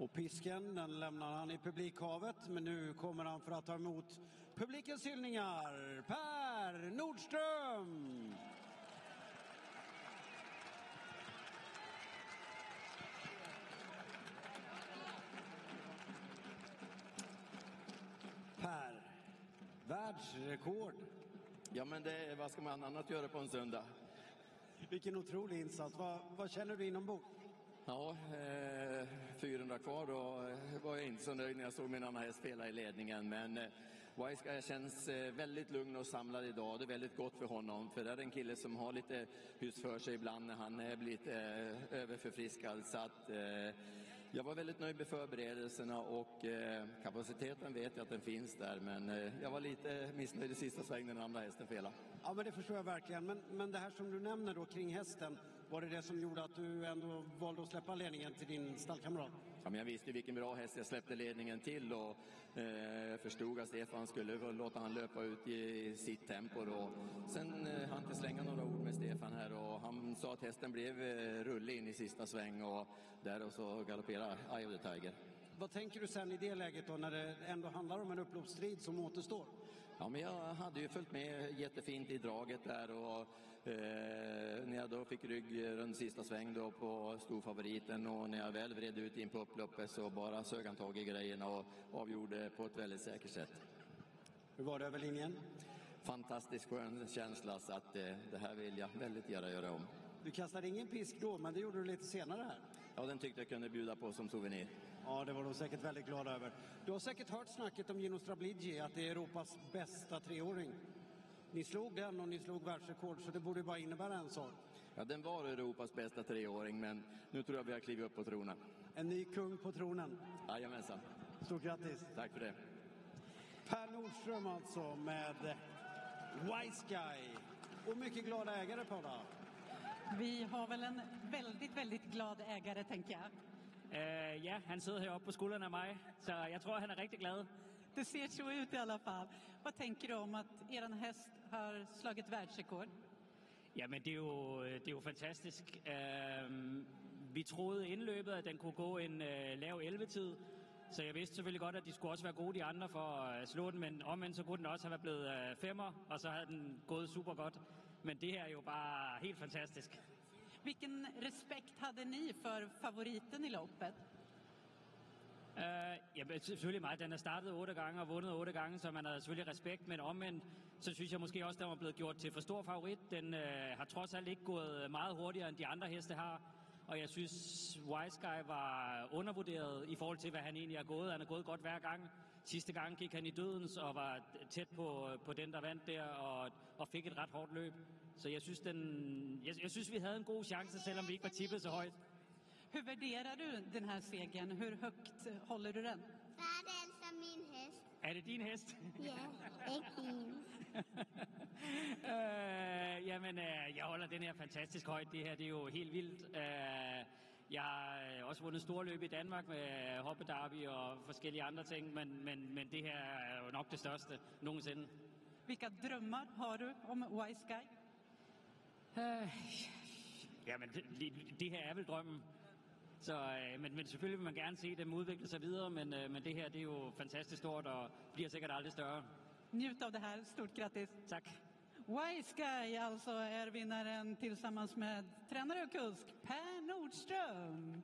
Och pisken, den lämnar han i publikhavet, men nu kommer han för att ta emot publikens hyllningar. Per Nordström! Per, världsrekord. Ja, men det, vad ska man annat göra på en söndag? Vilken otrolig insats. Vad känner du inombords? Ja, 400 kvar och var jag inte så nöjd när jag såg min annan häst spela i ledningen. Men Wiseguy känns väldigt lugn och samlad idag. Det är väldigt gott för honom. För det är en kille som har lite hus för sig ibland när han är lite överförfriskad. Så att jag var väldigt nöjd med förberedelserna och kapaciteten vet jag att den finns där. Men jag var lite missnöjd i sista svängen när den andra hästen felade. Ja, men det förstår jag verkligen. Men det här som du nämner då kring hästen, var det som gjorde att du ändå valde att släppa ledningen till din stallkamrat? Ja, men jag visste vilken bra häst jag släppte ledningen till och förstod att Stefan skulle låta han löpa ut i sitt tempo. Då. Sen hann jag slänga några ord med Stefan här och han sa att hästen blev rullig in i sista sväng och där och så galopperade Eye of the Tiger. Vad tänker du sen i det läget då när det ändå handlar om en upploppsstrid som återstår? Ja, men jag hade ju följt med jättefint i draget där och när jag då fick rygg runt sista sväng då på storfavoriten och när jag väl vred ut in på upploppet så bara sög han tag i grejerna och avgjorde på ett väldigt säkert sätt. Hur var det över linjen? Fantastisk skön känsla så att det här vill jag väldigt gärna göra om. Du kastade ingen pisk då, men det gjorde du lite senare här. Ja, den tyckte jag kunde bjuda på som souvenir. Ja, det var de säkert väldigt glada över. Du har säkert hört snacket om Gino Strabligi, att det är Europas bästa treåring. Ni slog den och ni slog världsrekord, så det borde bara innebära en sak. Ja, den var Europas bästa treåring, men nu tror jag vi har klivit upp på tronen. En ny kung på tronen. Jajamensan. Stort grattis. Tack för det. Per Nordström alltså med Wiseguy. Och mycket glada ägare på det. Vi har väl en väldigt, väldigt glad ägare, tänker jag. Ja, han sidder heroppe på skuldrene af mig, så jeg tror, han er rigtig glad. Det ser så ut i alla fall. Vad tänker du om att er häst har slagit världsrekord? Jamen, det er jo fantastisk. Vi troede indløbet, at den kunne gå en lav 11-tid, så jeg vidste selvfølgelig godt, at de skulle også være gode de andre for at slå den, men omvendt så kunne den også have været blevet femmer, og så havde den gået super godt. Men det her er jo bare helt fantastisk. Vilken respekt hade ni för favoriten i loppet? Ja, selvfølgelig meget. Den har startet 8 gange og vundet 8 gange, så man har selvfølgelig respekt, men omvendt, så synes jeg måske også, den var blevet gjort til for stor favorit. Den har trods alt ikke gået meget hurtigere, end de andre heste har. Og jeg synes, Wiseguy var undervurderet i forhold til, hvad han egentlig har gået. Han har gået godt hver gang. Sidste gang gik han i dødens og var tæt på den, der vandt der, og fik et ret hårdt løb. Så jeg synes, vi havde en god chance, selvom vi ikke var tippet så højt. Hur värderar du den här segern? Hur högt håller du den? Världens som min häst. Er det din hest? Ja, ikke din. Jamen, jeg holder den her fantastisk højt. Det her, det er jo helt vildt. Jeg har også vundet store løb i Danmark med hoppedarby og forskellige andre ting, men det her er jo nok det største nogensinde. Vilka drömmar har du om Wiseguy? Jamen, det her er vel drømmen. Så, men selvfølgelig vil man gerne se dem udvikle sig videre, men det her det er jo fantastisk stort og bliver sikkert aldrig større. Njut av det här, stort grattis. Tak. Wiseguy alltså är vinnaren tillsammans med tränare och kusk Per Nordström.